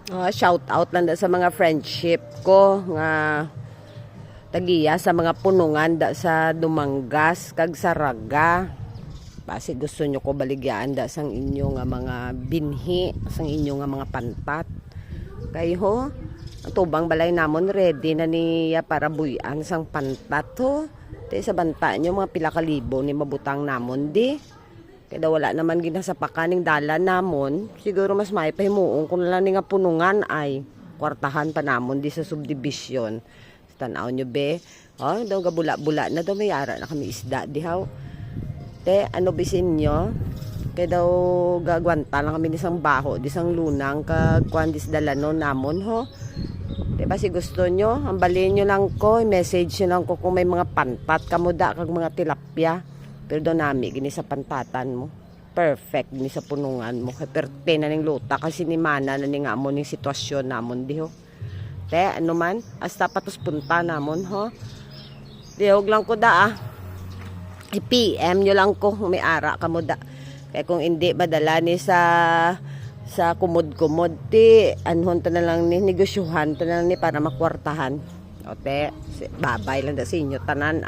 Shout out lang da sa mga friendship ko nga tagiya sa mga punungan da sa Dumangas kag Saraga. Basi gusto nyo ko baligyaan da sang inyo nga mga binhi, sang inyo nga mga pantat. Kay ho, ang tubang balay namon ready na niya para buyan sang pantat ho. Te sa banta nyo mga pila ka libo ni mabutang namon di. Kaya wala naman ginasapakaning dala namon. Siguro mas may pahimuong kung lang nga punungan ay kwartahan pa namon di sa subdivision. Tanaw nyo be. Daw gabula-bula na daw may ara na kami isda di haw. Te ano bisin nyo? Kaya daw gagwanta lang kami disang baho, disang lunang kagwandis dalano namon ho. Di ba si gusto nyo? Ambalin nyo lang ko, message nyo lang ko kung may mga pantat kamuda kag mga tilapia. Pero doon nami, gini sa pantatan mo. Perfect, gini sa punungan mo. Kaya perte na ning luta kasi ni mana na ning amo ning sitwasyon namon di ho. Te, ano man, hasta patos punta namon ho. Di huwag lang ko da I-PM nyo lang ko, may ara ka mo da. Kaya kung hindi, madala ni sa kumod-kumod, ti, anhon ta na lang ni, negosyuhan ta na lang ni para makwartahan. O te, babay lang da sa inyo, tanan